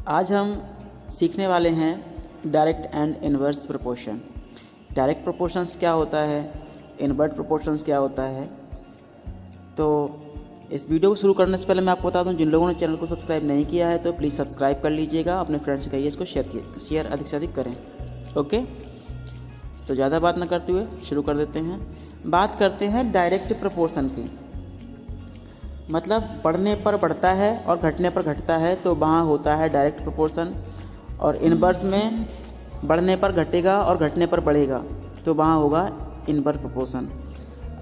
आज हम सीखने वाले हैं direct and inverse proportion. Direct proportions क्या होता है, इन्वर्स प्रोपोर्शंस क्या होता है। तो इस वीडियो को शुरू करने से पहले मैं आपको बता दूं, जिन लोगों ने चैनल को सब्सक्राइब नहीं किया है तो प्लीज़ सब्सक्राइब कर लीजिएगा, अपने फ्रेंड्स से कहिए इसको शेयर अधिक से अधिक करें। ओके, तो ज़्यादा बात ना करते हुए शुरू कर देते हैं। बात करते हैं डायरेक्ट प्रोपोर्शन की, मतलब बढ़ने पर बढ़ता है और घटने पर घटता है तो वहाँ होता है डायरेक्ट प्रोपोर्शन, और इनवर्स में बढ़ने पर घटेगा और घटने पर बढ़ेगा तो वहाँ होगा इनवर्स प्रोपोर्शन।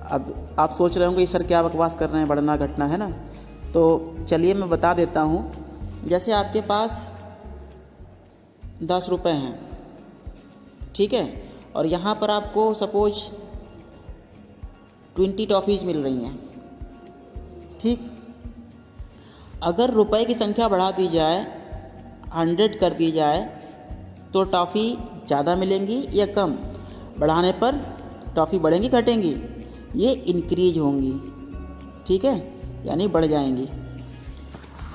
अब आप सोच रहे होंगे कि सर क्या बकवास कर रहे हैं, बढ़ना घटना है ना। तो चलिए मैं बता देता हूँ। जैसे आपके पास 10 रुपये हैं, ठीक है, और यहाँ पर आपको सपोज 20 टॉफ़ीज़ मिल रही हैं, ठीक। अगर रुपए की संख्या बढ़ा दी जाए, 100 कर दी जाए, तो टॉफ़ी ज़्यादा मिलेंगी या कम? बढ़ाने पर टॉफ़ी बढ़ेंगी घटेंगी? ये इंक्रीज होंगी, ठीक है, यानी बढ़ जाएंगी।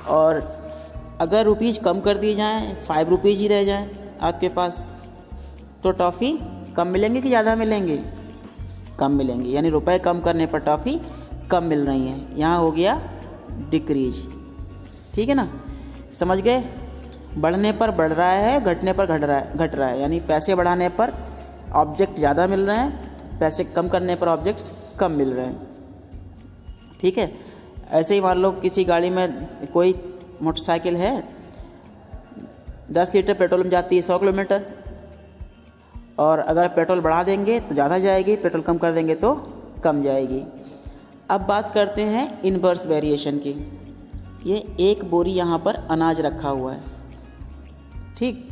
और अगर रुपीज़ कम कर दी जाएँ, 5 रुपीज़ ही रह जाएँ आपके पास, तो टॉफ़ी कम मिलेंगी कि ज़्यादा मिलेंगी? कम मिलेंगी, यानी रुपए कम करने पर टॉफ़ी कम मिल रही हैं। यहाँ हो गया डिक्रीज, ठीक है ना, समझ गए। बढ़ने पर बढ़ रहा है, घटने पर घट रहा है, यानी पैसे बढ़ाने पर ऑब्जेक्ट ज़्यादा मिल रहे हैं, पैसे कम करने पर ऑब्जेक्ट्स कम मिल रहे हैं, ठीक है। ऐसे ही मान लो किसी गाड़ी में कोई मोटरसाइकिल है, 10 लीटर पेट्रोल में जाती है 100 किलोमीटर, और अगर पेट्रोल बढ़ा देंगे तो ज़्यादा जाएगी, पेट्रोल कम कर देंगे तो कम जाएगी। अब बात करते हैं इन्वर्स वेरिएशन की। ये एक बोरी यहाँ पर अनाज रखा हुआ है, ठीक।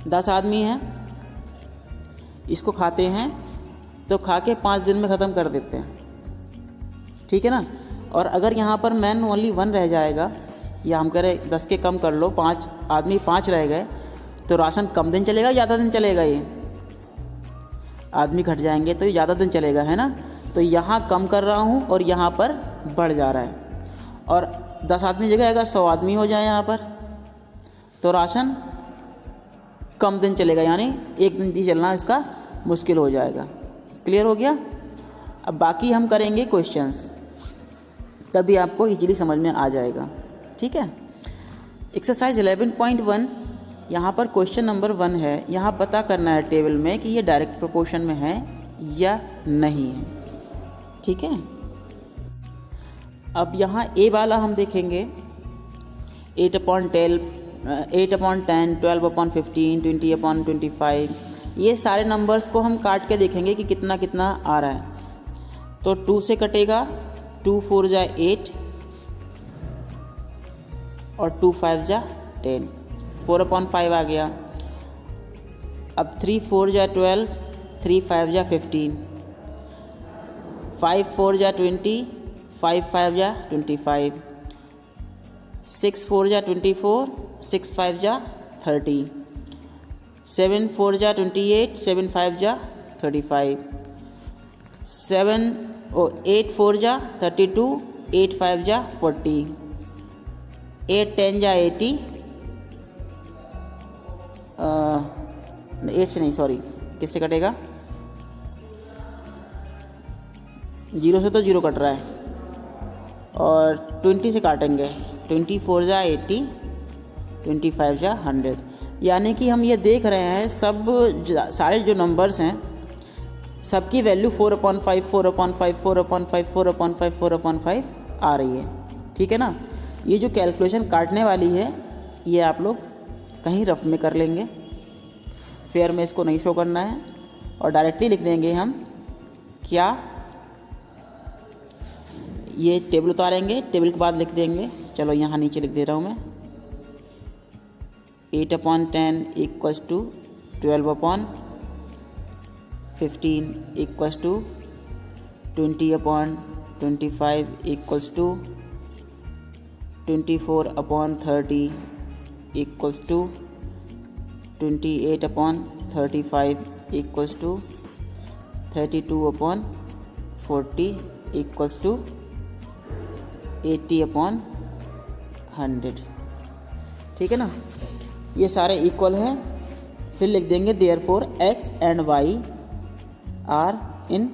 10 आदमी हैं, इसको खाते हैं तो खा के 5 दिन में ख़त्म कर देते हैं, ठीक है ना। और अगर यहाँ पर मैन ओनली 1 रह जाएगा, या हम करें 10 के कम कर लो, 5 आदमी 5 रह गए, तो राशन कम दिन चलेगा, ज़्यादा दिन चलेगा? ये आदमी घट जाएंगे तो ये ज़्यादा दिन चलेगा, है ना। तो यहाँ कम कर रहा हूँ और यहाँ पर बढ़ जा रहा है। और 10 आदमी जगह अगर 100 आदमी हो जाए यहाँ पर, तो राशन कम दिन चलेगा, यानी एक दिन भी चलना इसका मुश्किल हो जाएगा। क्लियर हो गया। अब बाकी हम करेंगे क्वेश्चंस, तभी आपको इजीली समझ में आ जाएगा, ठीक है। एक्सरसाइज 11.1, यहाँ पर क्वेश्चन नंबर 1 है। यहाँ पता करना है टेबल में कि ये डायरेक्ट प्रोपोर्शन में है या नहीं है, ठीक है। अब यहाँ ए वाला हम देखेंगे, 8/10, 12/15, 20/25, ये सारे नंबर्स को हम काट के देखेंगे कि कितना कितना आ रहा है। तो 2 से कटेगा, 2 4 जा 8 और 2 5 जा 10, 4/5 आ गया। अब 3 4 जा 12, 3 5 जा 15, 5 4 जा 20, 5 5 जा 25, 6 4 जा 24, 6 5 जा 30, 7 4 जा 28, 7 5 जा 35, 8 4 जा 32, 8 5 जा 40, 8 10 जा 80, 8 से नहीं, सॉरी, किससे कटेगा? 0 से तो 0 कट रहा है, और 20 से काटेंगे, 24 जा 80, 25 जा 100। यानी कि हम ये देख रहे हैं सारे जो नंबर्स हैं सबकी वैल्यू 4/5, 4/5, 4/5, 4/5, 4/5 आ रही है, ठीक है ना। ये जो कैलकुलेशन काटने वाली है ये आप लोग कहीं रफ में कर लेंगे, फेयर में इसको नहीं शो करना है, और डायरेक्टली लिख देंगे हम क्या, ये टेबल उतारेंगे, टेबल के बाद लिख देंगे। चलो यहाँ नीचे लिख दे रहा हूँ मैं, 8/10 equals to 12/15 equals to 20/25 equals to 24/30 equals to 28/35 equals to 32/40 equals to 80/100। ठीक है ना, ये सारे इक्वल हैं। फिर लिख देंगे therefore x and y are in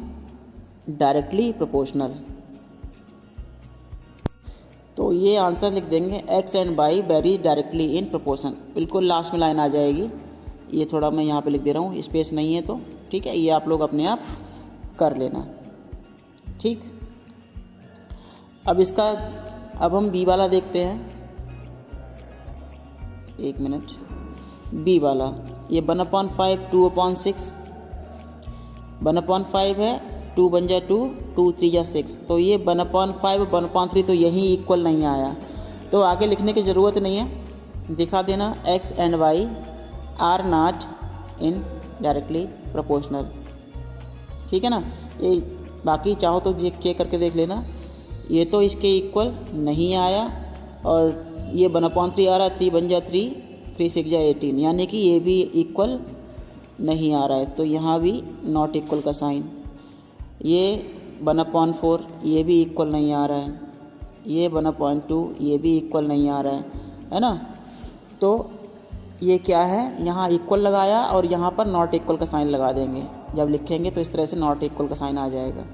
directly proportional. तो ये आंसर लिख देंगे x and y very directly in proportion. बिल्कुल लास्ट में लाइन आ जाएगी। ये थोड़ा मैं यहाँ पे लिख दे रहा हूँ, स्पेस नहीं है तो ठीक है, ये आप लोग अपने आप कर लेना। ठीक, अब हम b वाला देखते हैं। एक मिनट, b वाला ये 1/5 2/6, 1/5 है, 2 बन जाए 2, 2 3 जा 6, तो ये 1/5 1/3 तो यही इक्वल नहीं आया, तो आगे लिखने की ज़रूरत नहीं है। दिखा देना x and y are not in directly proportional. ठीक है ना, ये बाकी चाहो तो चेक करके देख लेना। ये तो इसके इक्वल नहीं आया, और ये 1/3 आ रहा है, 3 बन जा 3, 3 6 जा 18, यानी कि ये भी इक्वल नहीं आ रहा है, तो यहाँ भी नॉट इक्वल का साइन। ये 1/4 ये भी इक्वल नहीं आ रहा है, ये 1/2 ये भी इक्वल नहीं आ रहा है ना। तो ये क्या है, यहाँ इक्वल लगाया और यहाँ पर नॉट इक्वल का साइन लगा देंगे। जब लिखेंगे तो इस तरह से नॉट इक्वल का साइन आ जाएगा।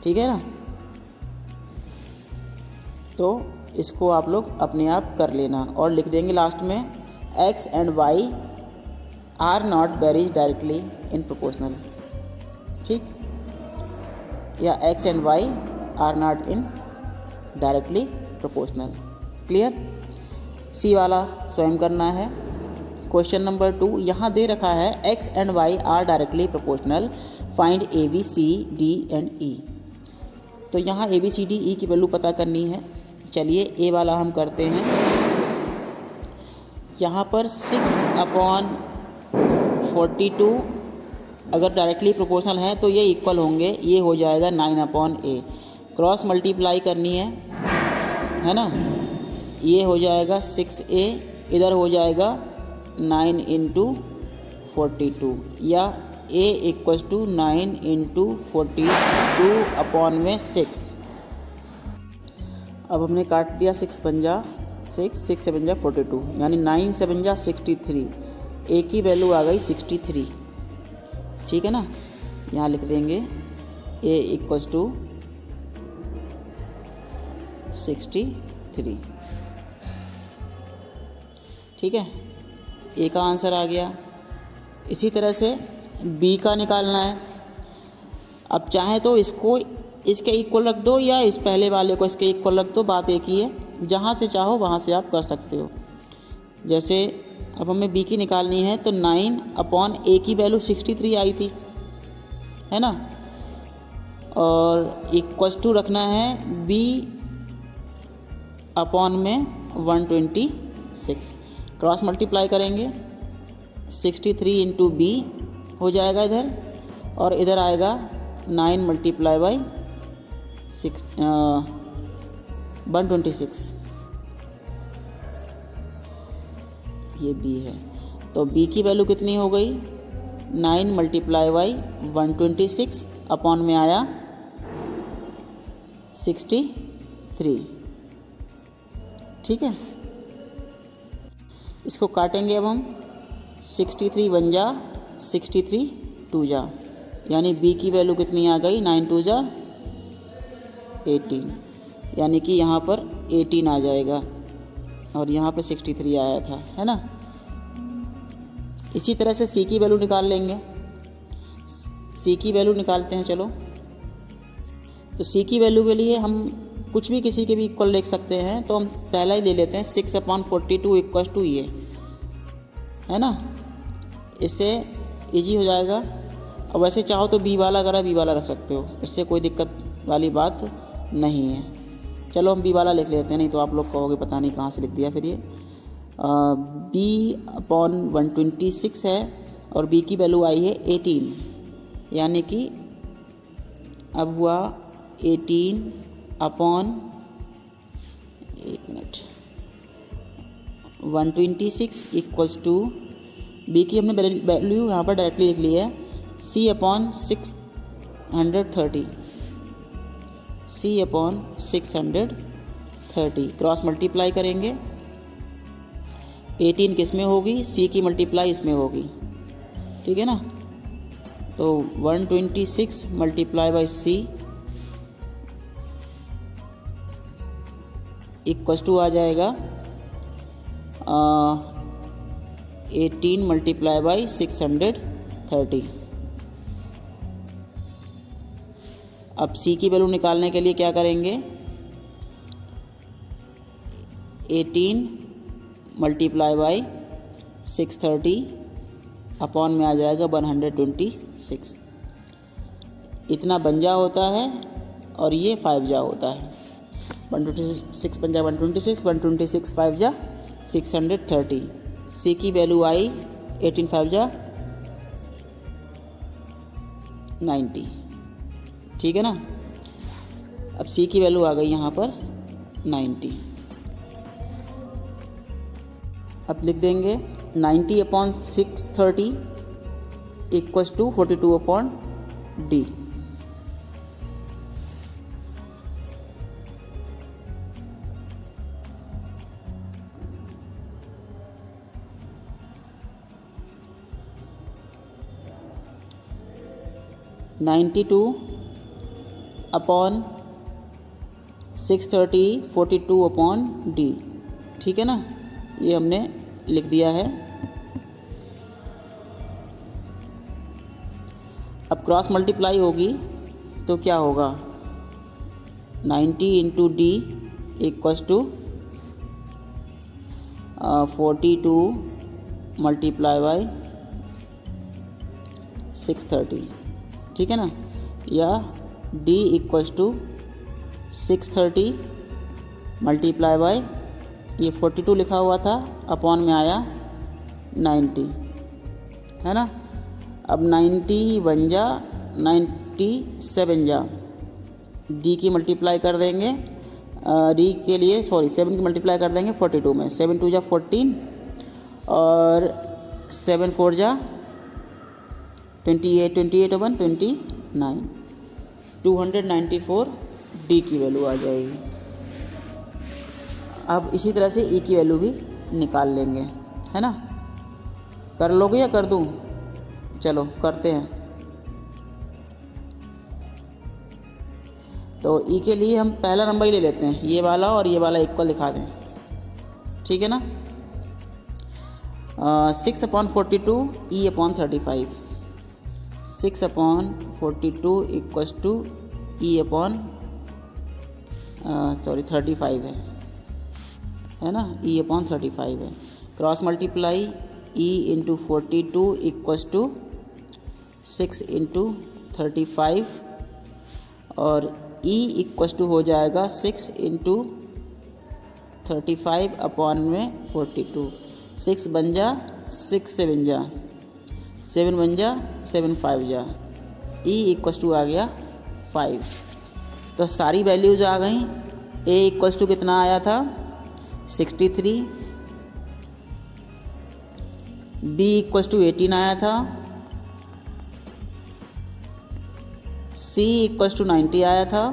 ठीक है ना, तो इसको आप लोग अपने आप कर लेना और लिख देंगे लास्ट में x and y are not very directly in proportional. ठीक, या x and y are not in directly proportional. Clear. C वाला स्वयं करना है। क्वेश्चन नंबर 2 यहाँ दे रखा है x and y are directly proportional, find A B C D and E. तो यहाँ ए बी सी डी ई की वैल्यू पता करनी है। चलिए ए वाला हम करते हैं। यहाँ पर 6/42 अगर डायरेक्टली प्रोपोर्शनल है तो ये इक्वल होंगे, ये हो जाएगा 9/a। क्रॉस मल्टीप्लाई करनी है ना, ये हो जाएगा 6a, इधर हो जाएगा 9 × 42, या a = 9 × 42/6। अब हमने काट दिया, 6 बन जा 6, 6 7 जा 42, यानी 9 7 जा 63। ए की वैल्यू आ गई 63। ठीक है ना, यहाँ लिख देंगे a = 63। ठीक है, ए का आंसर आ गया। इसी तरह से बी का निकालना है। अब चाहे तो इसको इसके इक्वल रख दो या इस पहले वाले को इसके इक्वल रख दो, बात एक ही है। जहाँ से चाहो वहाँ से आप कर सकते हो। जैसे अब हमें बी की निकालनी है तो 9/a की वैल्यू 63 आई थी, है ना, और = रखना है b अपॉन में 126। क्रॉस मल्टीप्लाई करेंगे, 63 × b हो जाएगा इधर, और इधर आएगा 9 × 126। ये b है, तो b की वैल्यू कितनी हो गई, 9 × 126 अपॉन में आया 63। ठीक है, इसको काटेंगे अब हम। 63 1 जा 63 2 जा, यानी b की वैल्यू कितनी आ गई, 9 2 जा 18, यानी कि यहाँ पर 18 आ जाएगा और यहाँ पे 63 आया था, है ना। इसी तरह से c की वैल्यू निकाल लेंगे। c की वैल्यू निकालते हैं। चलो, तो c की वैल्यू के लिए हम कुछ भी किसी के भी इक्वल लिख सकते हैं, तो हम पहला ही ले लेते हैं 6/42 = ये, है ना। इससे इजी हो जाएगा। और वैसे चाहो तो बी वाला अगर बी वाला रख सकते हो, इससे कोई दिक्कत वाली बात नहीं है। चलो हम बी वाला लिख लेते हैं, नहीं तो आप लोग कहोगे पता नहीं कहाँ से लिख दिया फिर ये। b/126 है और b की वैल्यू आई है 18, यानी कि अब हुआ 18 अपॉन 126 = b की हमने वैल्यू यहाँ पर डायरेक्टली लिख ली है, c/630। c/630 क्रॉस मल्टीप्लाई करेंगे, 18 किस में होगी, सी की मल्टीप्लाई इसमें होगी, ठीक है ना। तो 126 multiply by C equals to आ जाएगा 18 मल्टीप्लाई बाई 630। अब सी की वैल्यू निकालने के लिए क्या करेंगे, 18 मल्टीप्लाई बाई 630 अपॉन में आ जाएगा 126। इतना बंजा होता है और ये 5 जा होता है। 126 पंजा 126, 126 5 जा 630। सी की वैल्यू आई 18 5 जा 90, ठीक है ना। अब सी की वैल्यू आ गई यहाँ पर 90। अब लिख देंगे 90 upon 630 equals to 42 upon D. (92 upon 630 42 upon D), ठीक है ना। ये हमने लिख दिया है। अब क्रॉस मल्टीप्लाई होगी तो क्या होगा, 90 into D equals to 42 multiply by 630, ठीक है ना। या D equals to 630 multiply by, ये 42 लिखा हुआ था, अपॉन में आया 90, है ना। अब 90 बन जा 97 जा, डी की मल्टीप्लाई कर देंगे, डी के लिए 7 की मल्टीप्लाई कर देंगे 42 में। 7 2 जा 14 और 7 4 जा 28, 28 अपन 29, 294 डी की वैल्यू आ जाएगी। अब इसी तरह से ई की वैल्यू भी निकाल लेंगे, है ना। कर लोगे या कर दूं? चलो करते हैं। तो ई के लिए हम पहला नंबर ही ले लेते हैं, ये वाला और ये वाला इक्वल लिखा दें, ठीक है ना। 6 अपॉन 42 ई upon 35, 6 upon 42 equals to E upon 35 है ना, ई अपॉन 35 है। Cross multiply E into 42 equals to 6 into 35 और ई इक्वस टू हो जाएगा 6 इंटू 35 अपॉन में 42। 6 बन जा 6 7 जा 7 बन जा 7 5 जा, ई इक्वस टू आ गया 5। तो सारी वैल्यूज़ आ गई। ए इक्वस टू कितना आया था 63, बी इक्वस टू 18 आया था, सी इक्वस टू 90 आया था,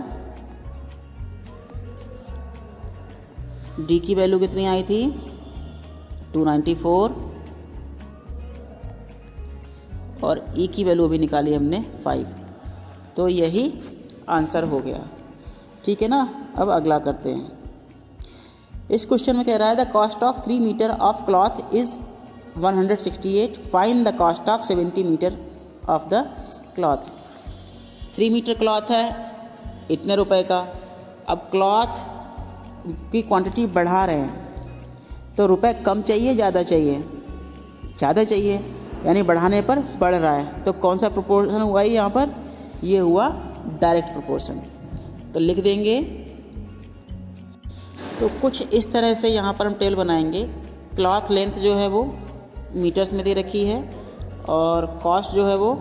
डी की वैल्यू कितनी आई थी 294 और ई की वैल्यू भी निकाली हमने 5। तो यही आंसर हो गया, ठीक है ना। अब अगला करते हैं। इस क्वेश्चन में कह रहा है the cost of 3 metre of cloth is 168, find the cost of 70 metre of the cloth. 3 metre cloth है इतने रुपए का। अब क्लॉथ की क्वांटिटी बढ़ा रहे हैं तो रुपए कम चाहिए ज़्यादा चाहिए, ज़्यादा चाहिए, यानी बढ़ाने पर बढ़ रहा है। तो कौन सा प्रोपोर्शन हुआ है यहाँ पर, ये हुआ डायरेक्ट प्रोपोर्शन। तो लिख देंगे। तो कुछ इस तरह से यहाँ पर हम टेबल बनाएंगे। क्लॉथ लेंथ जो है वो मीटर्स में दे रखी है और कॉस्ट जो है वो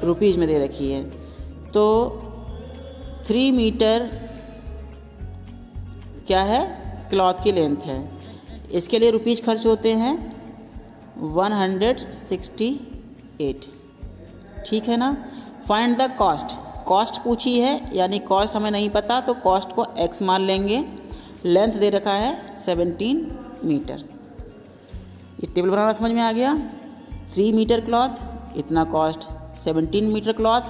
रुपीज़ में दे रखी है। तो 3 मीटर क्या है, क्लॉथ की लेंथ है। इसके लिए रुपीज़ खर्च होते हैं 168, ठीक है ना। फाइंड द कॉस्ट, कॉस्ट पूछी है यानी कॉस्ट हमें नहीं पता तो कॉस्ट को x मान लेंगे। लेंथ दे रखा है 17 मीटर, ये टेबल बनाना समझ में आ गया। 3 मीटर क्लॉथ इतना कॉस्ट, 17 मीटर क्लॉथ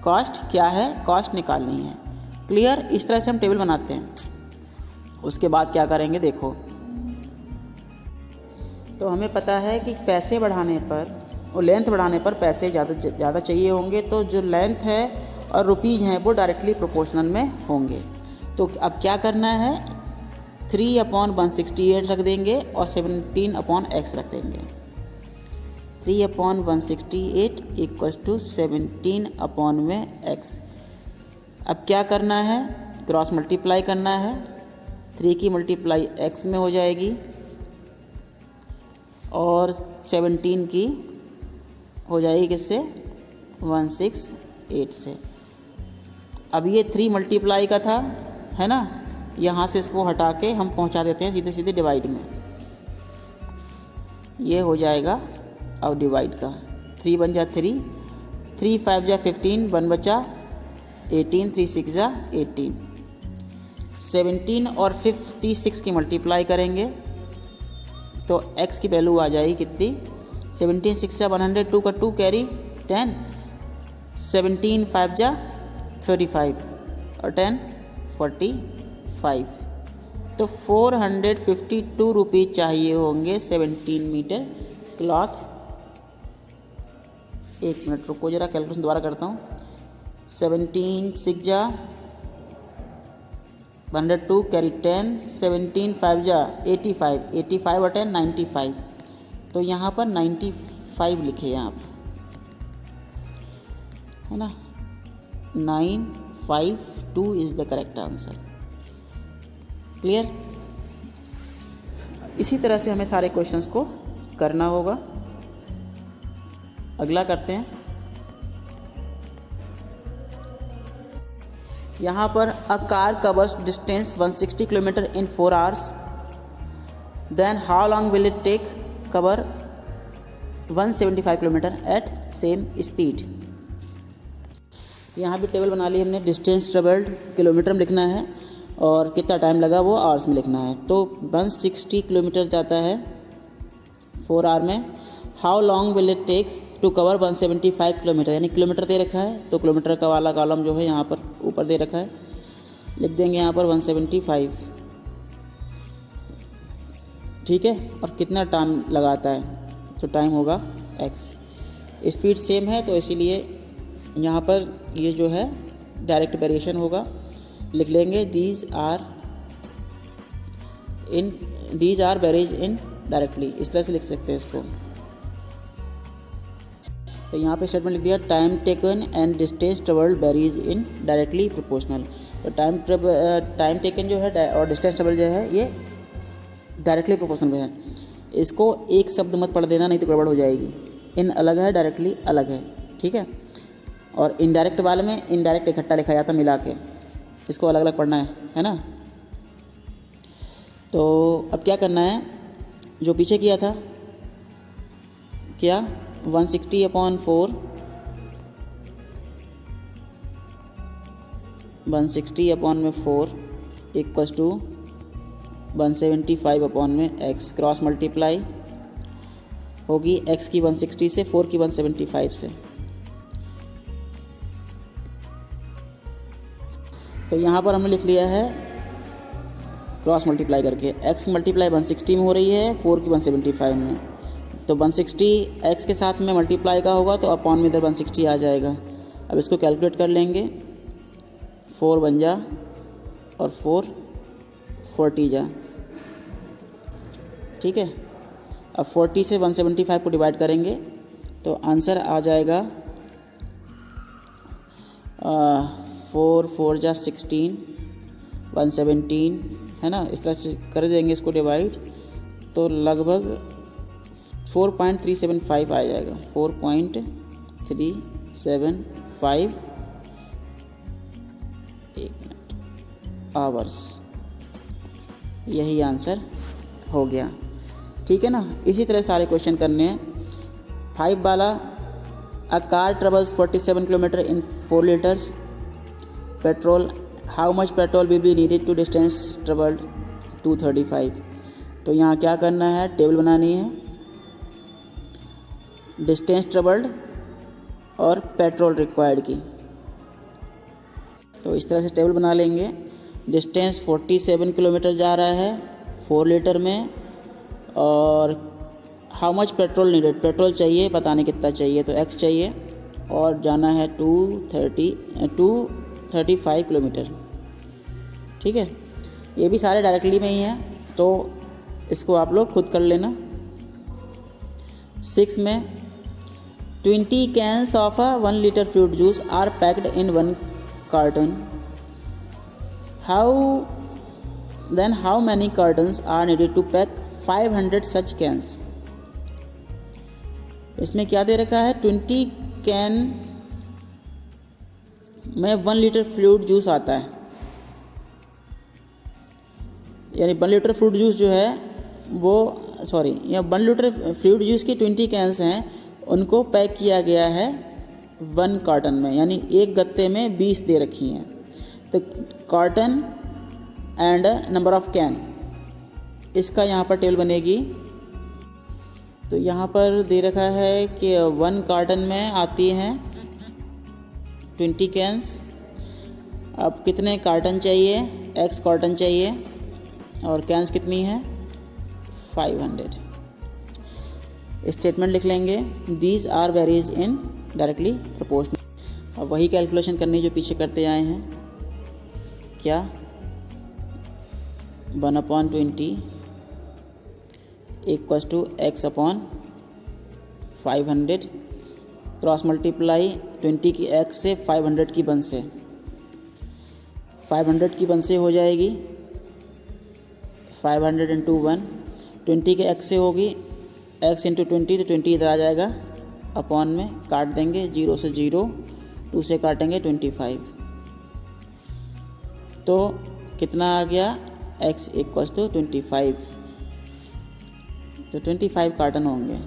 कॉस्ट क्या है, कॉस्ट निकालनी है। क्लियर। इस तरह से हम टेबल बनाते हैं। उसके बाद क्या करेंगे देखो, तो हमें पता है कि पैसे बढ़ाने पर और लेंथ बढ़ाने पर पैसे ज़्यादा चाहिए होंगे, तो जो लेंथ है और रुपीज़ हैं वो डायरेक्टली प्रोपोर्शनल में होंगे। तो अब क्या करना है, 3/168 रख देंगे और 17/x रख देंगे। 3/168 = 17/x। अब क्या करना है, क्रॉस मल्टीप्लाई करना है। 3 की मल्टीप्लाई x में हो जाएगी और 17 की हो जाएगी किससे, 168 से। अब ये 3 मल्टीप्लाई का था, है ना, यहाँ से इसको हटा के हम पहुँचा देते हैं सीधे सीधे डिवाइड में। ये हो जाएगा अब डिवाइड का, 3 बन जा 3, 3 5 जा 15, 1 बचा 18, 3 6 जा 18। 17 और 56 की मल्टीप्लाई करेंगे तो x की वैल्यू आ जाएगी कितनी, 17 6 जा 100, 2 का 2 कैरी 10, 17 5 जा 35 और 10 45। तो 452 रुपीज़ चाहिए होंगे 17 मीटर क्लॉथ। 1 मिनट रुको जरा, कैलकुलेशन दोबारा करता हूँ। 17 6 जा 102 कैरी 10, 17 5 जा 85, 85 और 10 95। तो यहाँ पर 95 लिखे आप, है ना, 952 is the correct answer. Clear. इसी तरह से हमें सारे क्वेश्चंस को करना होगा। अगला करते हैं। यहाँ पर a car covers distance 160 kilometre in 4 hours, then how long will it take cover 175 kilometre at same speed. यहाँ भी टेबल बना ली हमने, डिस्टेंस ट्रेवल्ड किलोमीटर में लिखना है और कितना टाइम लगा वो आवर्स में लिखना है। तो 160 किलोमीटर जाता है 4 hour में। How long will it take to cover 175 kilometre, यानी किलोमीटर दे रखा है तो किलोमीटर का वाला कॉलम जो है यहाँ पर ऊपर दे रखा है, लिख देंगे यहाँ पर 175, ठीक है। और कितना टाइम लगाता है, तो टाइम होगा x। स्पीड सेम है तो इसीलिए यहाँ पर ये जो है डायरेक्ट वेरिएशन होगा, लिख लेंगे these are varies in directly, इस तरह से लिख सकते हैं इसको। तो यहाँ पे स्टेटमेंट लिख दिया, time taken and distance travelled varies in directly proportional. तो टाइम टेकन जो है और डिस्टेंस ट्रेवल जो है ये डायरेक्टली प्रोपोर्शनल में है। इसको एक शब्द मत पढ़ देना, नहीं तो गड़बड़ हो जाएगी। इन अलग है, डायरेक्टली अलग है, ठीक है। और इनडायरेक्ट वाले में इनडायरेक्ट इकट्ठा लिखा जाता मिला के, इसको अलग अलग पढ़ना है ना। तो अब क्या करना है, जो पीछे किया था क्या, 160/4 equals to 175/x। Cross multiply होगी x की 160 से, 4 की 175 से। तो यहाँ पर हमने लिख लिया है क्रॉस मल्टीप्लाई करके, x की मल्टीप्लाई 160 में हो रही है, 4 की 175 में। तो 160 x के साथ में मल्टीप्लाई का होगा तो अपॉन में इधर 160 आ जाएगा। अब इसको कैलकुलेट कर लेंगे, 4 बन जा और 4 40 जा, ठीक है। अब 40 से 175 को डिवाइड करेंगे तो आंसर आ जाएगा 4 4 जा 16, 117, है ना। इस तरह से कर देंगे इसको डिवाइड तो लगभग 4.375 आ जाएगा, 4.375 आवर्स। यही आंसर हो गया, ठीक है ना। इसी तरह सारे क्वेश्चन करने हैं। 5 वाला, a car travels 47 kilometre in 4 liters petrol, how much petrol will be needed to distance travelled 235। तो यहाँ क्या करना है, टेबल बनानी है। डिस्टेंस ट्रेवल्ड और पेट्रोल रिक्वायर्ड की। तो इस तरह से टेबल बना लेंगे। डिस्टेंस 47 किलोमीटर जा रहा है 4 लीटर में, और how much petrol needed, petrol चाहिए पता नहीं कितना चाहिए, तो x चाहिए, और जाना है 235 किलोमीटर। ठीक है, ये भी सारे डायरेक्टली में ही हैं, तो इसको आप लोग खुद कर लेना। 6 में 20 cans of a 1 liter fruit juice are packed in 1 carton. How many cartons are needed to pack 500 such cans? इसमें क्या दे रखा है, 20 कैन में 1 लीटर फ्रूट जूस आता है, यानी 1 लीटर फ्रूट जूस जो है वो या 1 लीटर फ्रूट जूस की 20 कैंस हैं, उनको पैक किया गया है 1 कार्टन में, यानी एक गत्ते में 20 दे रखी हैं। तो carton and number of can, इसका यहाँ पर टेबल बनेगी। तो यहाँ पर दे रखा है कि 1 कार्टन में आती हैं 20 कैंस। अब कितने कार्टन चाहिए, x कार्टन चाहिए, और कैंस कितनी है 500। स्टेटमेंट लिख लेंगे, these are varies in directly proportional. अब वही कैलकुलेशन करनी जो पीछे करते आए हैं। क्या 1/20 equals to x upon 500, cross multiply 20 की x से 500 की 1 से, 500 की 1 से हो जाएगी 500 इंटू 1, 20 के x से होगी x इंटू 20, तो 20 इधर आ जाएगा, अपॉन में काट देंगे 0 से 0, 2 से काटेंगे 25, तो कितना आ गया x इक्वल्स टू 25। तो 25 कार्टन होंगे।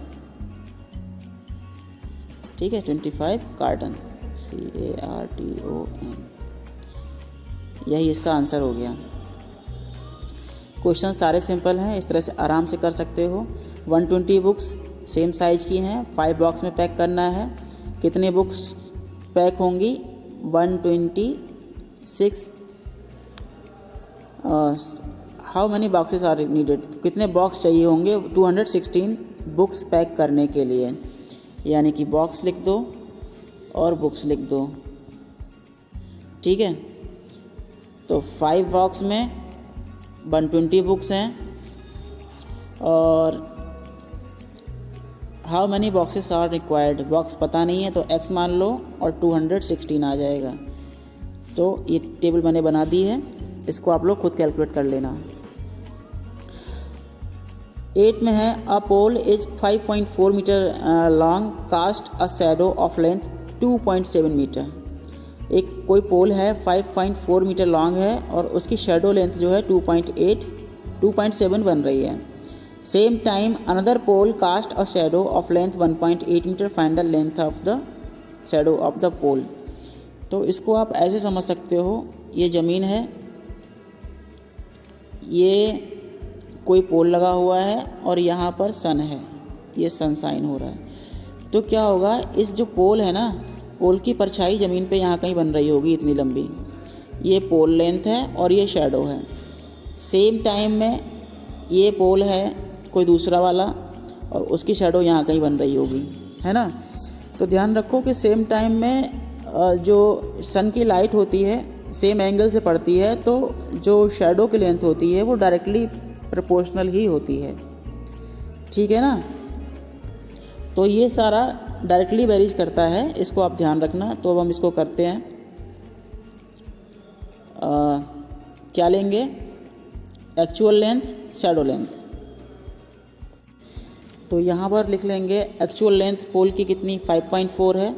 ठीक है, 25 कार्टन, CARTON, यही इसका आंसर हो गया। क्वेश्चन सारे सिंपल हैं, इस तरह से आराम से कर सकते हो। 120 बुक्स सेम साइज़ की हैं, 5 बॉक्स में पैक करना है। कितने बुक्स पैक होंगी, 126। How many boxes are needed, कितने बॉक्स चाहिए होंगे 216 बुक्स पैक करने के लिए, यानी कि बॉक्स लिख दो और बुक्स लिख दो। ठीक है, तो 5 बॉक्स में 120 बुक्स हैं, और how many boxes are required, box पता नहीं है तो x मान लो और 216 आ जाएगा। तो ये टेबल मैंने बना दी है, इसको आप लोग खुद कैलकुलेट कर लेना। 8 में है, a pole is 5.4 metre long, cast a shadow of length 2.7 metre. एक कोई पोल है 5.4 मीटर लॉन्ग है और उसकी शैडो लेंथ जो है 2.7 बन रही है। Same time another pole cast a shadow of length 1.8 metre, find the length of the shadow of the pole. तो इसको आप ऐसे समझ सकते हो, ये ज़मीन है, ये कोई पोल लगा हुआ है और यहाँ पर सन है, ये सनशाइन हो रहा है। तो क्या होगा, इस जो पोल है ना, पोल की परछाई ज़मीन पे यहाँ कहीं बन रही होगी इतनी लंबी, ये पोल लेंथ है और ये शैडो है। सेम टाइम में ये पोल है कोई दूसरा वाला और उसकी शैडो यहाँ कहीं बन रही होगी, है ना। तो ध्यान रखो कि सेम टाइम में जो सन की लाइट होती है सेम एंगल से पड़ती है, तो जो शैडो की लेंथ होती है वो डायरेक्टली प्रोपोर्शनल ही होती है। ठीक है ना, तो ये सारा डायरेक्टली वेरीज करता है, इसको आप ध्यान रखना। तो अब हम इसको करते हैं, क्या लेंगे, एक्चुअल लेंथ, शैडो लेंथ। तो यहाँ पर लिख लेंगे एक्चुअल लेंथ पोल की कितनी 5.4 है,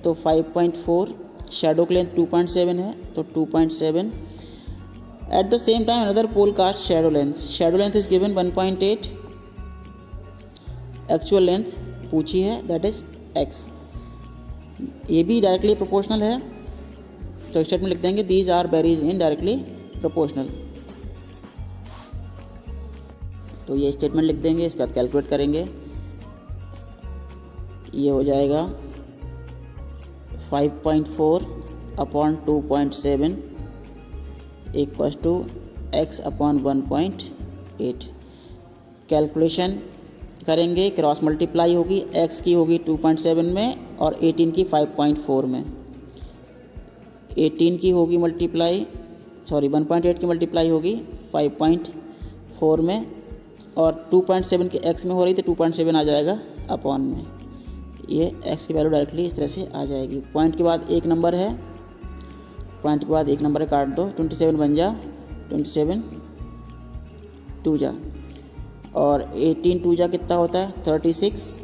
तो 5.4, शैडो की लेंथ 2.7 है, तो 2.7। At the same time another pole cast shadow length is given 1.8, actual length पूछी है, दैट इज x। ये भी डायरेक्टली प्रोपोर्शनल है, तो स्टेटमेंट लिख देंगे, these are varies in directly proportional. तो ये स्टेटमेंट लिख देंगे, इसके बाद कैलकुलेट करेंगे। ये हो जाएगा 5.4 upon 2.7 equals to x upon 1.8। Calculation करेंगे, क्रॉस मल्टीप्लाई होगी, x की होगी 2.7 में और 18 की 5.4 में। 18 की होगी मल्टीप्लाई 1.8 की मल्टीप्लाई होगी 5.4 में और 2.7 के x में हो रही तो 2.7 आ जाएगा अपॉन में। ये x की वैल्यू डायरेक्टली इस तरह से आ जाएगी। पॉइंट के बाद एक नंबर है, पॉइंट के बाद एक नंबर है, काट दो, 27 बन जा 27 2 जा और 18 2 जा कितना होता है 36,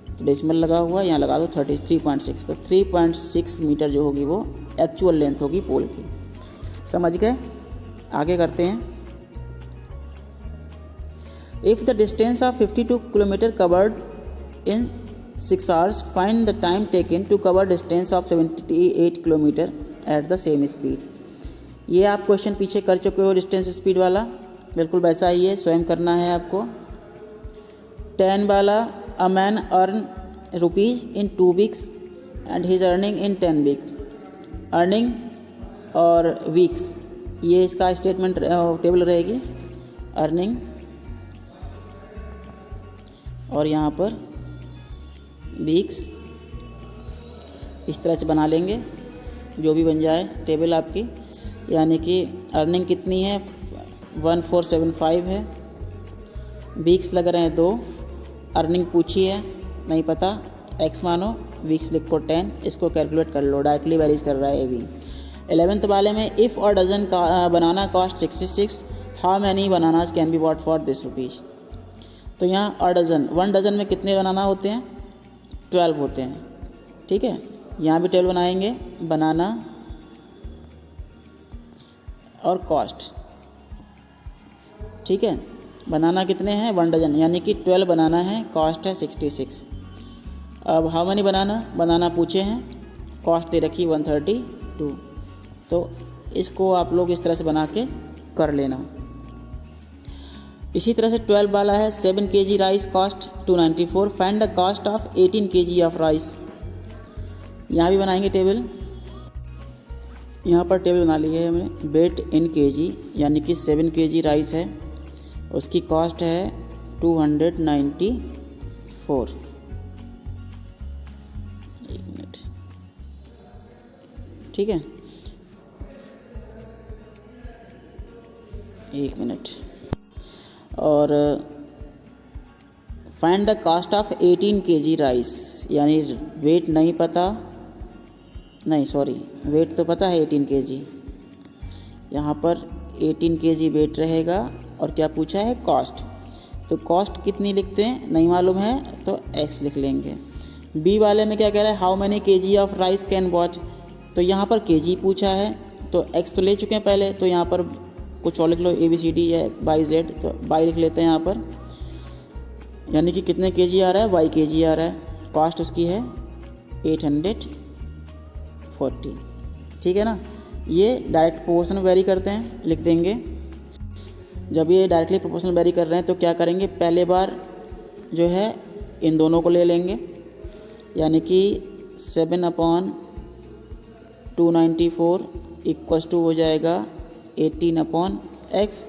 तो डेसिमल लगा हुआ, यहाँ लगा दो 33.6। तो 3.6 मीटर जो होगी वो एक्चुअल लेंथ होगी पोल की। समझ गए? आगे करते हैं। If the distance of 52 kilometre covered in 6 hours, find the time taken to cover distance of 78 kilometre at the same speed. ये आप क्वेश्चन पीछे कर चुके हो, डिस्टेंस स्पीड वाला बिल्कुल वैसा ही है, स्वयं करना है आपको। 10 वाला, a man earn rupees in 2 weeks and he is earning in 10 weeks। Earning और वीक्स, ये इसका स्टेटमेंट टेबल रहेगी, अर्निंग और यहाँ पर वीक्स। इस तरह से बना लेंगे, जो भी बन जाए टेबल आपकी। यानी कि अर्निंग कितनी है 1475 है, वीक्स लग रहे हैं 2, अर्निंग पूछी है नहीं पता, x मानो, वीक्स लिखो 10, इसको कैलकुलेट कर लो, डायरेक्टली वेरीज कर रहा है ये भी। 11th वाले में इफ़ और डजन का banana cost 66, how many bananas can be bought for this rupees. तो यहाँ और डजन, 1 डजन में कितने बनाना होते हैं 12 होते हैं, ठीक है। यहाँ भी 12 बनाएंगे, बनाना और कॉस्ट, ठीक है। बनाना कितने हैं 1 डजन, यानी कि 12 बनाना है, कॉस्ट है 66। अब हाउ मनी बनाना पूछे हैं, कॉस्ट दे रखी 132। तो इसको आप लोग इस तरह से बना के कर लेना। इसी तरह से 12 वाला है 7 kg rice cost 294, find the cost of 18 kg of rice. यहाँ भी बनाएंगे टेबल, यहाँ पर टेबल बना ली है हमने, वेट इन kg, यानी कि 7 kg राइस है, उसकी कॉस्ट है 294। एक मिनट, ठीक है, एक मिनट। और find the cost of 18 kg rice, यानी वेट नहीं पता, नहीं सॉरी, वेट तो पता है 18 kg, यहाँ पर 18 kg वेट रहेगा और क्या पूछा है कॉस्ट। तो कॉस्ट कितनी लिखते हैं, नहीं मालूम है तो x लिख लेंगे। बी वाले में क्या कह रहा है, how many kg of rice can watch. तो यहाँ पर kg पूछा है, तो x तो ले चुके हैं पहले, तो यहाँ पर कुछ और लिख लो, ABCD है बाई Z, तो बाई लिख लेते हैं यहाँ पर, यानी कि कितने kg आ रहा है y kg आ रहा है, कॉस्ट उसकी है 840, ठीक है ना। ये डायरेक्ट प्रोपोर्शन वेरी करते हैं, लिख देंगे। जब ये डायरेक्टली प्रोपोर्शनल वेरी कर रहे हैं तो क्या करेंगे, पहले बार जो है इन दोनों को ले लेंगे, यानी कि 7/294 इक्वल्स टू हो जाएगा 18/x।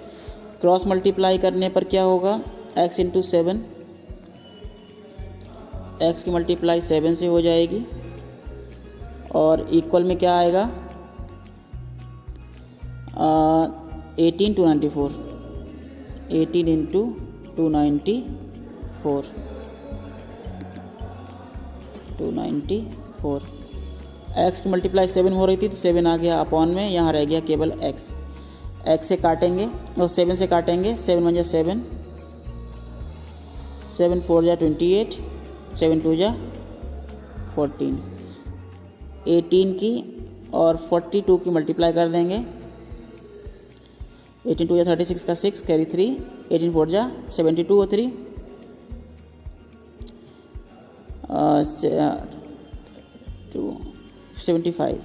क्रॉस मल्टीप्लाई करने पर क्या होगा, x इंटू 7, x की मल्टीप्लाई 7 से हो जाएगी और इक्वल में क्या आएगा 18 294, 18 इंटू 294, 294। x की मल्टीप्लाई 7 हो रही थी तो 7 आ गया अपॉन में, यहाँ रह गया केवल x। x से काटेंगे और 7 से काटेंगे, 7 1 जा 7, 7 4 जा 28, 7 2 जा 14, 18 की और 42 की मल्टीप्लाई कर देंगे, 18 2 जा 36 का 6 कैरी 3, 18 4 जा 72 और 3 75।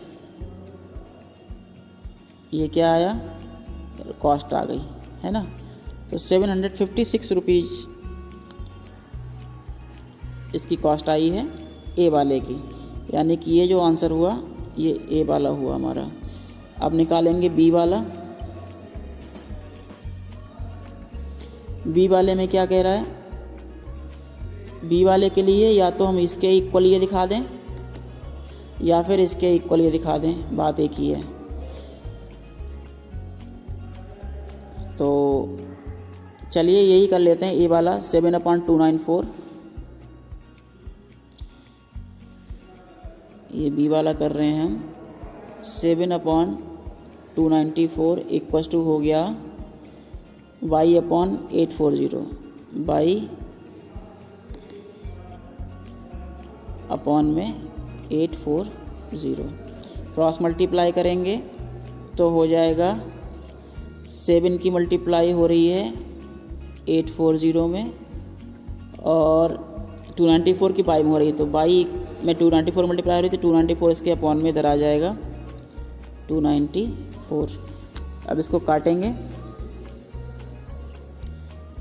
ये क्या आया, कॉस्ट आ गई है ना। तो 756 रुपीज़ इसकी कॉस्ट आई है ए वाले की, यानी कि ये जो आंसर हुआ ये ए वाला हुआ हमारा। अब निकालेंगे बी वाला। बी वाले में क्या कह रहा है, बी वाले के लिए या तो हम इसके इक्वल ये दिखा दें या फिर इसके इक्वल ये दिखा दें, बात एक ही है। तो चलिए यही कर लेते हैं, ए वाला 7/294, ये बी वाला कर रहे हैं हम 7/294 इक्वस टू हो गया y/840, y/840 क्रॉस मल्टीप्लाई करेंगे तो हो जाएगा 7 की मल्टीप्लाई हो रही है 840 में और 294 की पाई में हो रही है, तो बाई में 294 मल्टीप्लाई हो रही थी, 294 इसके अपॉन में इधर आ जाएगा 294। अब इसको काटेंगे,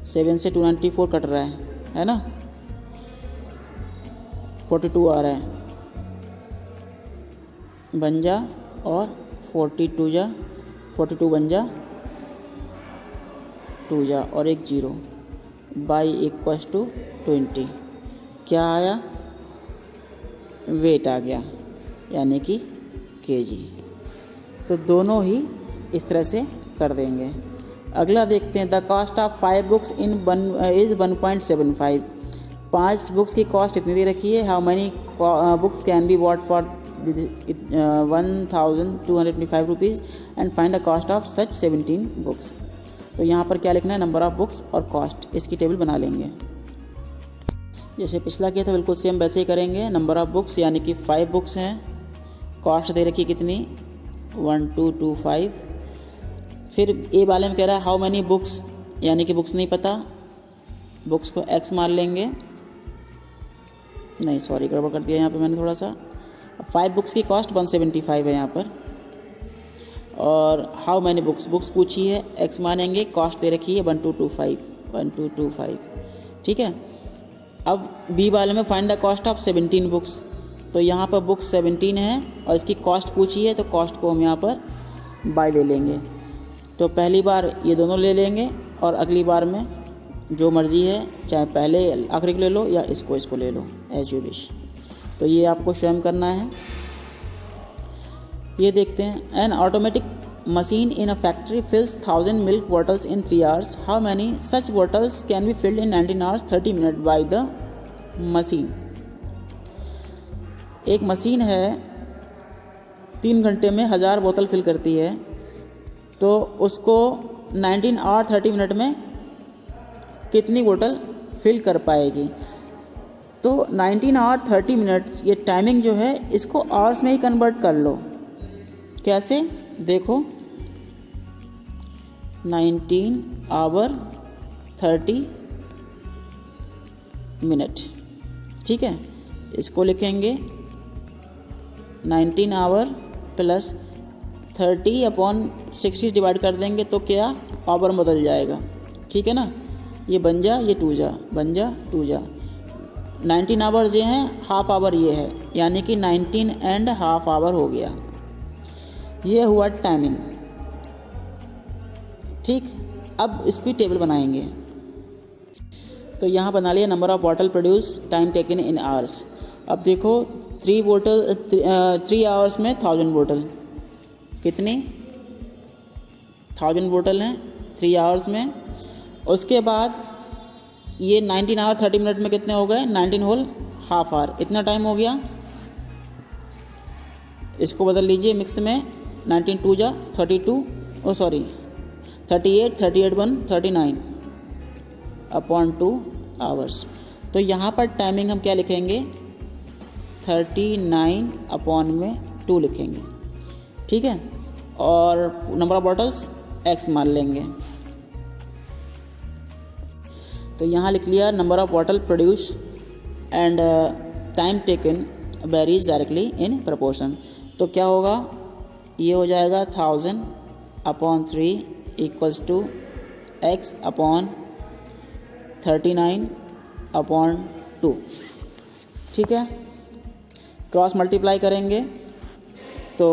7 से 294 कट रहा है ना, 42 आ रहा है, बन जा और 42 बन जा 2 जा और एक 0 बाई इक्वस टू 20। क्या आया, वेट आ गया, यानी कि केजी। तो दोनों ही इस तरह से कर देंगे। अगला देखते हैं, the cost of 5 books is 1.75। 5 books की कॉस्ट इतनी दे रखी है, how many books can be bought for 1225 rupees and find the cost of such 17 books. तो यहाँ पर क्या लिखना है, नंबर ऑफ बुक्स और कॉस्ट, इसकी टेबल बना लेंगे। जैसे पिछला किया था बिल्कुल सेम वैसे ही करेंगे। नंबर ऑफ बुक्स यानी कि 5 बुक्स हैं, कॉस्ट दे रखी कितनी 1225। फिर ए वाले में कह रहा है हाउ मैनी बुक्स, यानी कि बुक्स नहीं पता, बुक्स को एक्स मान लेंगे, नहीं सॉरी गड़बड़ कर दिया यहाँ पे मैंने थोड़ा सा। 5 बुक्स की कॉस्ट 175 है यहाँ पर, और हाउ मैनी बुक्स, बुक्स पूछी है, एक्स मानेंगे, कॉस्ट दे रखी है 1225। ठीक है। अब बी वाले में find the cost of 17 books, तो यहाँ पर बुक्स 17 है और इसकी कॉस्ट पूछी है, तो कॉस्ट को हम यहाँ पर बाय ले लेंगे। तो पहली बार ये दोनों ले लेंगे और अगली बार में जो मर्ज़ी है, चाहे पहले आखिरी को ले लो या इसको ले लो, एज यू विश। तो ये आपको स्वयं करना है। ये देखते हैं, an automatic machine in a factory fills 1000 milk bottles in 3 hours। How many such bottles can be filled in 19 hours 30 minutes by the machine. एक मशीन है 3 घंटे में 1000 बोतल फिल करती है, तो उसको 19 hour 30 minute में कितनी बोतल फिल कर पाएगी। तो 19 hour 30 minutes ये टाइमिंग जो है इसको आवर्स में ही कन्वर्ट कर लो। कैसे, देखो 19 hour 30 minute, ठीक है। इसको लिखेंगे 19 hour प्लस 30/60 डिवाइड कर देंगे तो क्या आवर बदल जाएगा, ठीक है ना। ये बन जा, ये 2 जा, बन जा 2 जा। 19 आवर्स ये हैं, हाफ आवर ये है, यानी कि 19.5 hour हो गया। ये हुआ टाइमिंग, ठीक। अब इसकी टेबल बनाएंगे, तो यहाँ बना लिया number of bottle produce, time taken in hours. अब देखो 3 hours में 1000 बोतल, कितनी 1000 बोतल हैं 3 hours में। उसके बाद ये 19 hour 30 minute में कितने हो गए, 19 होल हाफ आवर, इतना टाइम हो गया। इसको बदल लीजिए मिक्स में, 19 2 जा 32, 38 1 39/2 hours। तो यहाँ पर टाइमिंग हम क्या लिखेंगे, 39/2 लिखेंगे, ठीक है। और नंबर ऑफ बॉटल्स एक्स मान लेंगे। तो यहाँ लिख लिया number of bottle produce and time taken varies directly in proportion. तो क्या होगा, ये हो जाएगा 1000/3 इक्वल्स टू x/39/2। ठीक है। क्रॉस मल्टीप्लाई करेंगे तो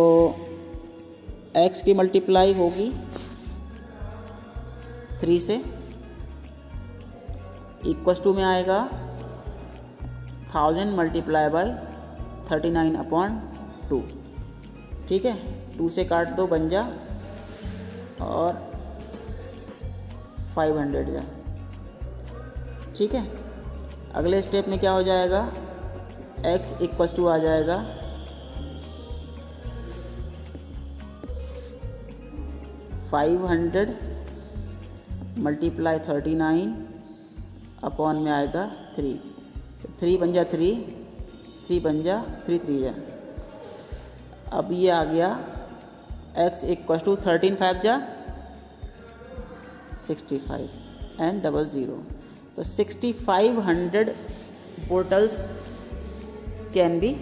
x की मल्टीप्लाई होगी 3 से, इक्वस टू में आएगा 1000 मल्टीप्लाई बाय 39/2। ठीक है, 2 से काट दो बन जा और 500 जा। ठीक है, अगले स्टेप में क्या हो जाएगा, x इक्वस टू आ जाएगा 500 मल्टीप्लाई 39 अपॉन में आएगा 3, 3 बन जा 3, 3 बन जा 3 3 जा। अब ये आ गया x इक्वल टू 13 5 जा 65 एंड 00। तो 6500 bottles can be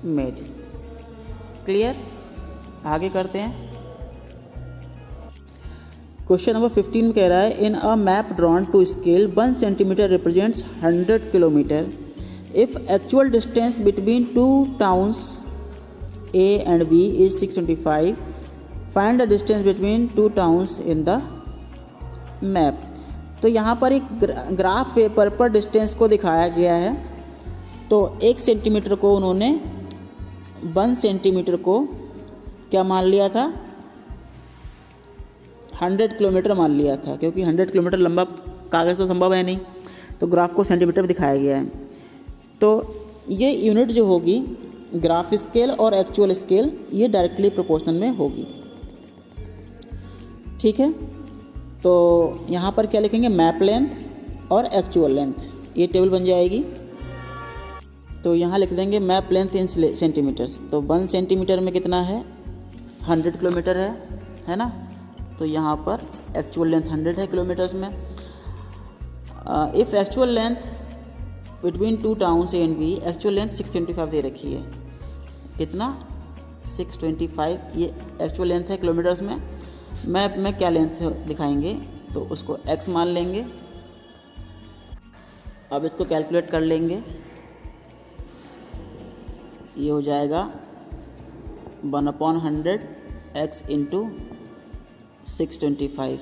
made. Clear, आगे करते हैं। क्वेश्चन नंबर 15 में कह रहा है in a map drawn to scale 1 centimetre represents 100 kilometre. If actual distance between two towns A and B is 625, find the distance between two towns in the map। तो यहाँ पर एक ग्राफ पेपर पर distance को दिखाया गया है। तो 1 सेंटीमीटर को उन्होंने 1 सेंटीमीटर को क्या मान लिया था, 100 किलोमीटर मान लिया था, क्योंकि 100 किलोमीटर लंबा कागज़ तो संभव है नहीं, तो ग्राफ को सेंटीमीटर दिखाया गया है। तो ये यूनिट जो होगी ग्राफ स्केल और एक्चुअल स्केल, ये डायरेक्टली प्रोपोर्शनल में होगी। ठीक है, तो यहाँ पर क्या लिखेंगे, मैप लेंथ और एक्चुअल लेंथ, ये टेबल बन जाएगी। तो यहाँ लिख देंगे मैप लेंथ इन सेंटीमीटर्स। तो 1 सेंटीमीटर में कितना है, 100 किलोमीटर है ना। तो यहाँ पर एक्चुअल लेंथ 100 है किलोमीटर्स में। If actual length between two towns A and B, actual length 625 दे रखी है। कितना, 625, ये एक्चुअल लेंथ है किलोमीटर्स में। मैप में क्या लेंथ दिखाएंगे, तो उसको x मान लेंगे। अब इसको कैलकुलेट कर लेंगे, ये हो जाएगा 1/100 x इंटू 625,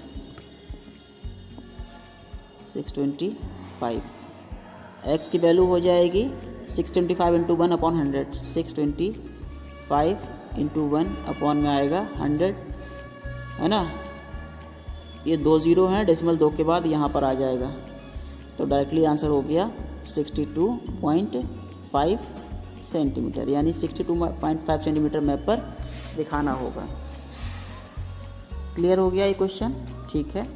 625 x की वैल्यू हो जाएगी 625 इंटू 1/100, 625 इंटू 1 में आएगा 100, है ना। ये 2 0 हैं, डेसिमल 2 के बाद यहाँ पर आ जाएगा। तो डायरेक्टली आंसर हो गया 62.5 सेंटीमीटर, यानी 62.5 सेंटीमीटर मैप पर दिखाना होगा। क्लियर हो गया ये क्वेश्चन, ठीक है।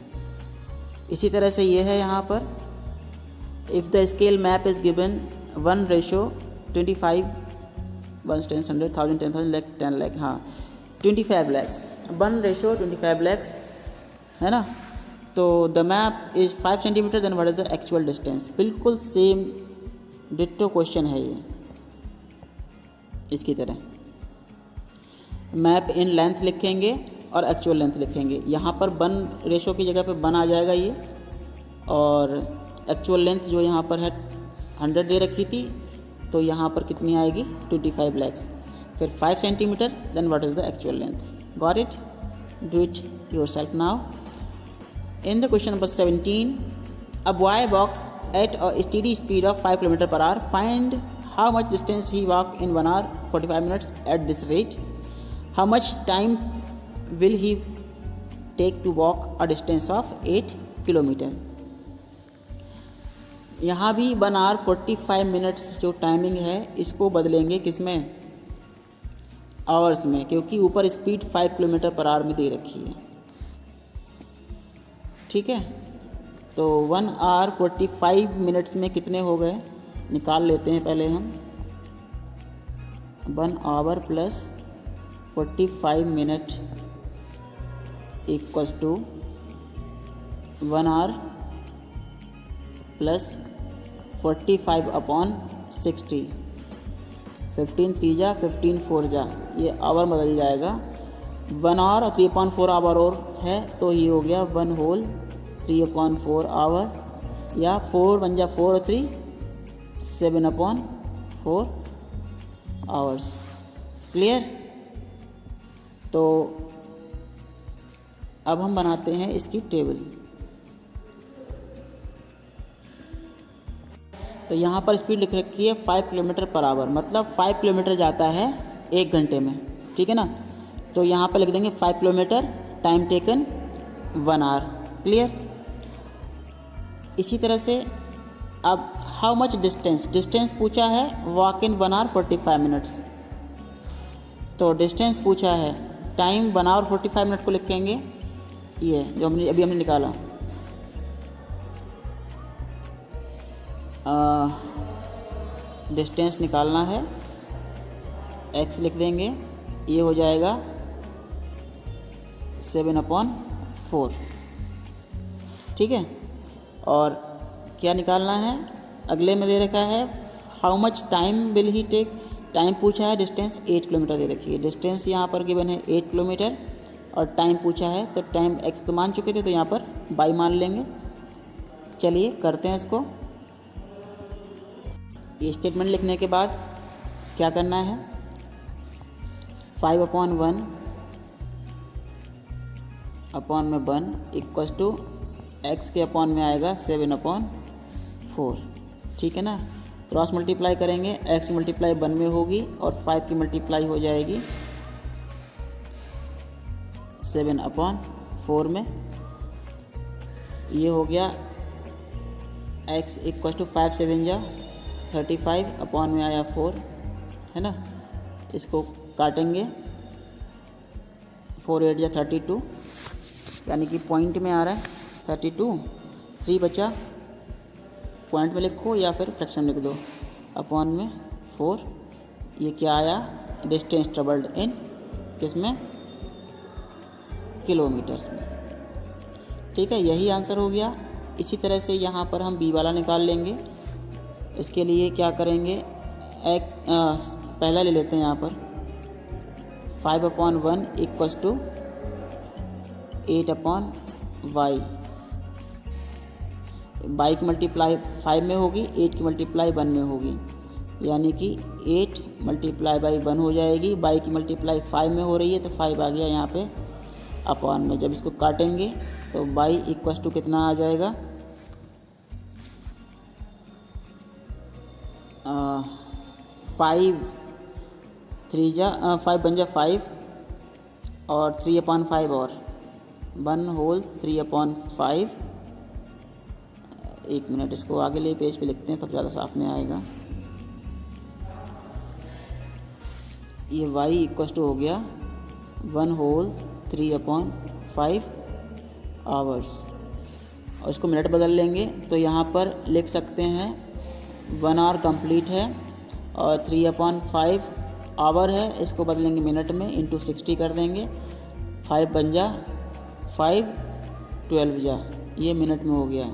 इसी तरह से ये है यहाँ पर, if the scale map is given 1:25, 1 10 100 1000 10,000 lakh 10 lakh, हाँ 25 lakhs, 1:25 lakhs, है ना। तो the map is 5 centimetre, then what is the actual distance. बिल्कुल सेम डिट्टो क्वेश्चन है ये, इसकी तरह। मैप इन लेंथ लिखेंगे और एक्चुअल लेंथ लिखेंगे। यहाँ पर 1 की जगह पे 1 आ जाएगा ये, और एक्चुअल लेंथ जो यहाँ पर है 100 दे रखी थी, तो यहाँ पर कितनी आएगी, 25 lakhs। फिर 5 centimetre, then what is the actual length. Got it, do it yourself now. In the question number 17, a boy walks at a steady speed of 5 km/h, find how much distance he walk in 1 hour 45 minutes at this rate, how much time will he take to walk a distance of 8 kilometer। यहाँ भी 1 hour 45 minutes जो timing है, इसको बदलेंगे किस में, hours में, क्योंकि ऊपर स्पीड 5 km/h में दे रखी है। ठीक है, तो 1 hour 45 minutes में कितने हो गए, निकाल लेते हैं पहले हम। 1 hour plus 45 minute equals to 1 hour plus 45/60, 15 3 जा 15 4 जा, ये आवर बदल जाएगा। 1 hour और 3/4 आवर और है, तो ये हो गया 1 whole 3/4 आवर, या 4 बन जा 4 और 3 7/4 4 आवर्स। क्लियर? तो अब हम बनाते हैं इसकी टेबल। तो यहाँ पर स्पीड लिख रखी है 5 किलोमीटर पर आवर, मतलब 5 किलोमीटर जाता है 1 घंटे में। ठीक है ना? तो यहाँ पर लिख देंगे 5 kilometre, time taken 1 hour. Clear? इसी तरह से अब हाउ मच डिस्टेंस, डिस्टेंस पूछा है वॉक इन 1 आवर 45 मिनट्स। तो डिस्टेंस पूछा है, टाइम 1 आवर 45 मिनट को लिखेंगे, ये जो हमने निकाला। डिस्टेंस निकालना है, x लिख देंगे, ये हो जाएगा 7/4। ठीक है? और क्या निकालना है, अगले में दे रखा है how much time will he take, time पूछा है, डिस्टेंस 8 किलोमीटर दे रखी है। डिस्टेंस यहाँ पर गिवन है 8 किलोमीटर और टाइम पूछा है, तो टाइम x तो मान चुके थे, तो यहाँ पर बाई मान लेंगे। चलिए करते हैं इसको। ये स्टेटमेंट लिखने के बाद क्या करना है, 5/1 अपॉन में 1 इक्वल्स टू x के अपॉन में आएगा 7/4। ठीक है ना? क्रॉस मल्टीप्लाई करेंगे, x मल्टीप्लाई 1 में होगी और 5 की मल्टीप्लाई हो जाएगी 7/4 में। ये हो गया x इक्वल्स टू 5 7 जा 35 अपॉन में आया 4, है ना? इसको काटेंगे, 4 8 जा 32, यानी कि पॉइंट में आ रहा है 32। 3 बचा, पॉइंट में लिखो या फिर फ्रैक्शन लिख दो, अपॉन में 4। ये क्या आया, डिस्टेंस ट्रेवल्ड इन किसमें, किलोमीटर्स में। ठीक है, यही आंसर हो गया। इसी तरह से यहाँ पर हम बी वाला निकाल लेंगे। इसके लिए क्या करेंगे, पहला ले लेते हैं यहाँ पर 5/1 इक्वल्स टू 8/y। बाई की मल्टीप्लाई 5 में होगी, 8 की मल्टीप्लाई 1 में होगी, यानी कि 8 मल्टीप्लाई बाई 1 हो जाएगी। बाई की मल्टीप्लाई 5 में हो रही है, तो 5 आ गया यहाँ पे अपॉन में। जब इसको काटेंगे तो बाई इक्वल्स टू कितना आ जाएगा, 5 बन जा 5 और 3/5 और 1 होल 3/5। 1 मिनट, इसको आगे ले पेज पे लिखते हैं तब ज़्यादा साफ में आएगा। ये y इक्वल्स टू हो गया 1 होल 3/5 आवर्स, और इसको मिनट बदल लेंगे तो यहाँ पर लिख सकते हैं 1 आवर कंप्लीट है और 3/5 आवर है, इसको बदलेंगे मिनट में, इंटू 60 कर देंगे। 5 बन जा 5, 12 जा, ये मिनट में हो गया।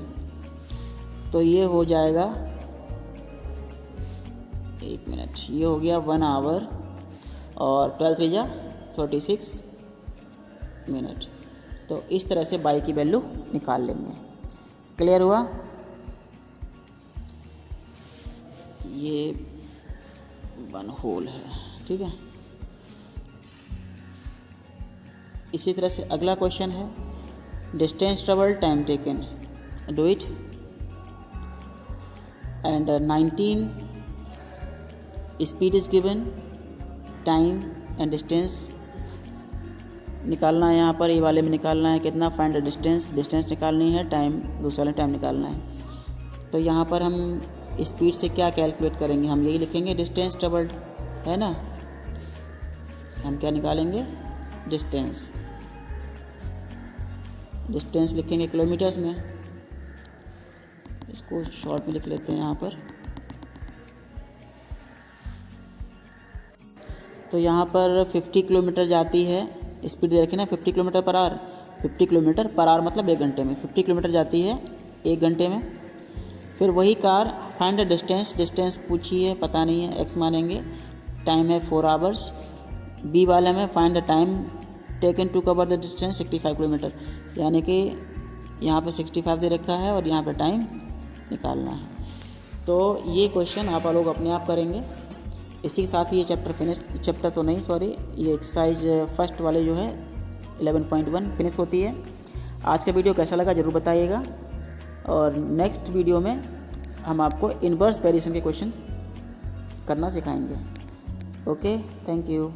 तो ये हो जाएगा 1 मिनट, ये हो गया 1 आवर और 12 3 जा 36 मिनट। तो इस तरह से बाई की वैल्यू निकाल लेंगे। क्लियर हुआ? ये 1 होल है। ठीक है, इसी तरह से अगला क्वेश्चन है, distance travel time taken, do it. And 19 speed is given, time and distance निकालना है। यहाँ पर ये वाले में निकालना है कितना, फाइंड द डिस्टेंस, डिस्टेंस निकालनी है, टाइम दूसरे वाले टाइम निकालना है। तो यहाँ पर हम स्पीड से क्या कैलकुलेट करेंगे, हम यही लिखेंगे डिस्टेंस ट्रेवल्ड, है ना। हम क्या निकालेंगे, डिस्टेंस, डिस्टेंस लिखेंगे किलोमीटर्स में, इसको शॉर्ट में लिख लेते हैं यहाँ पर। तो यहाँ पर 50 किलोमीटर जाती है, स्पीड दे रखी ना 50 kilometre per hour. 50 kilometre per hour मतलब 1 घंटे में, 50 किलोमीटर जाती है 1 घंटे में। फिर वही car find the distance, distance पूछी है, पता नहीं है, x मानेंगे, टाइम है 4 आवर्स। बी वाले में find the time taken to cover the distance 65 kilometre, यानी कि यहाँ पे 65 दे रखा है और यहाँ पे टाइम निकालना है। तो ये क्वेश्चन आप लोग अपने आप करेंगे। इसी के साथ ही ये चैप्टर तो नहीं सॉरी, ये एक्सरसाइज फर्स्ट वाले जो है 11.1 फिनिश होती है। आज का वीडियो कैसा लगा ज़रूर बताइएगा, और नेक्स्ट वीडियो में हम आपको इन्वर्स वेरिएशन के क्वेश्चन करना सिखाएंगे। Okay, thank you.